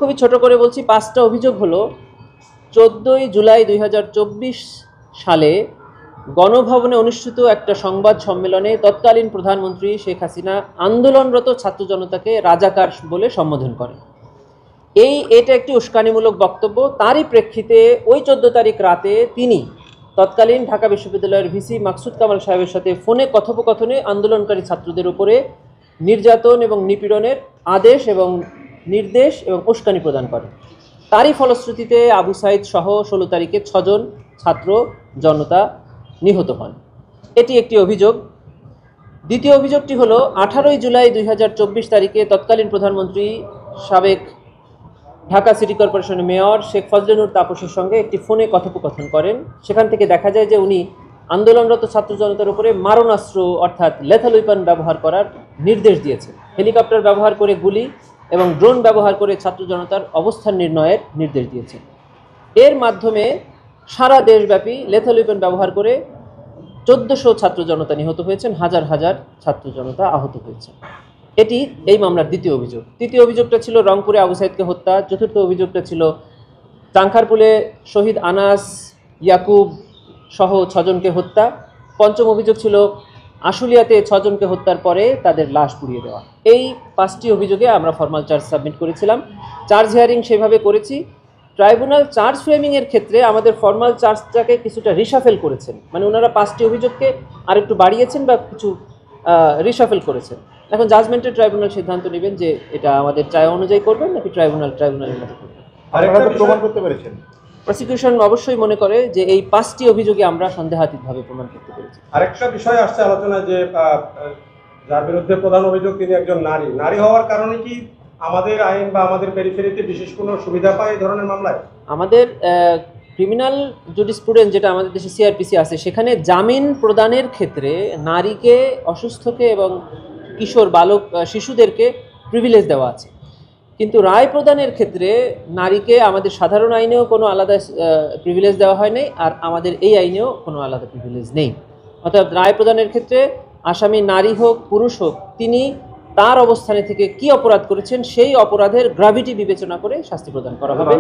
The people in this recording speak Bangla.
খুবই ছোট করে বলছি, 5টা অভিযোগ হলো 14ই জুলাই 2024 সালে গণভবনে অনুষ্ঠিত একটা সংবাদ সম্মেলনে তৎকালীন প্রধানমন্ত্রী শেখ হাসিনা আন্দোলনরত ছাত্র জনতাকে রাজাকার বলে সম্বোধন করেন। এটা একটি উস্কানিমূলক বক্তব্য। তারই প্রেক্ষিতে ওই 14 তারিখ রাতে তিনি তৎকালীন ঢাকা বিশ্ববিদ্যালয়ের ভিসি মাকসুদ কামাল সাহেবের সাথে ফোনে কথোপকথনে আন্দোলনকারী ছাত্রদের উপরে নির্যাতন এবং নিপীড়নের আদেশ এবং নির্দেশ এবং উস্কানি প্রদান করেন। তারই ফলশ্রুতিতে আবু সাইদ সহ 16 তারিখে 6 জন ছাত্র জনতা নিহত হন। এটি একটি অভিযোগ। দ্বিতীয় অভিযোগটি হলো 18ই জুলাই 2024 তারিখে তৎকালীন প্রধানমন্ত্রী সাবেক ঢাকা সিটি কর্পোরেশনের মেয়র শেখ ফজলে নূর তাপসের সঙ্গে একটি ফোনে কথোপকথন করেন। সেখান থেকে দেখা যায় যে উনি আন্দোলনরত ছাত্র জনতার উপরে মারণাস্ত্র অর্থাৎ লেথাল ওয়েপন ব্যবহার করার নির্দেশ দিয়েছেন। হেলিকপ্টার ব্যবহার করে গুলি এবং ড্রোন ব্যবহার করে ছাত্র জনতার অবস্থান নির্ণয়ের নির্দেশ দিয়েছেন। এর মাধ্যমে সারা দেশব্যাপী লেথাল ওয়েপন ব্যবহার করে 1400 ছাত্র জনতা নিহত হয়েছেন, হাজার হাজার ছাত্র জনতা আহত হয়েছেন। এটি এই মামলার দ্বিতীয় অভিযোগ। তৃতীয় অভিযোগটা ছিল রংপুরে আবু সাইদকে হত্যা। চতুর্থ অভিযোগটা ছিল চাংখারপুলে শহীদ আনাস ইয়াকুব সহ 6 জনকে হত্যা। পঞ্চম অভিযোগ ছিল আশুলিয়াতে 6 জনকে হত্যার পরে তাদের লাশ পুড়িয়ে দেওয়া। এই 5টি অভিযোগে আমরা ফরমাল চার্জ সাবমিট করেছিলাম। চার্জ হিয়ারিং সেভাবে করেছি। ট্রাইব্যুনাল চার্জ ফ্রেমিংয়ের ক্ষেত্রে আমাদের ফরমাল চার্জটাকে কিছুটা রিশাফেল করেছেন, মানে ওনারা 5টি অভিযোগকে আরেকটু বাড়িয়েছেন বা কিছু রিশাফেল করেছেন। এখন জাজমেন্টের ট্রাইব্যুনাল সিদ্ধান্ত নেবেন যে এটা আমাদের চায় অনুযায়ী করবেন নাকি ট্রাইব্যুনালের মতো করবেন। প্রমাণ করতে পেরেছেন? প্রসিকিউশন অবশ্যই মনে করে যে এই 5টি অভিযোগে আমরা সন্দেহাতীতভাবে প্রমাণ করতে পেরেছি। আরেকটা বিষয় আসছে আলোচনায় যে যার বিরুদ্ধে প্রধান অভিযোগ তিনি একজন নারী হওয়ার কারণে কি আমাদের আইন বা আমাদের পেরিফেরিতে বিশেষ কোনো সুবিধা পায় এই ধরনের মামলায়? আমাদের ক্রিমিনাল জুডিসপ্রুডেন্স যেটা আমাদের দেশে সিআরপিসি আছে, সেখানে জামিন প্রদানের ক্ষেত্রে নারীকে, অসুস্থকে এবং কিশোর বালক শিশুদেরকে প্রিভিলেজ দেওয়া আছে। কিন্তু রায় প্রদানের ক্ষেত্রে নারীকে আমাদের সাধারণ আইনেও কোনো আলাদা প্রিভিলেজ দেওয়া হয় নাই, আর আমাদের এই আইনেও কোনো আলাদা প্রিভিলেজ নেই। অর্থাৎ রায় প্রদানের ক্ষেত্রে আসামি নারী হোক পুরুষ হোক, তিনি তার অবস্থানে থেকে কি অপরাধ করেছেন সেই অপরাধের গ্র্যাভিটি বিবেচনা করে শাস্তি প্রদান করা হবে।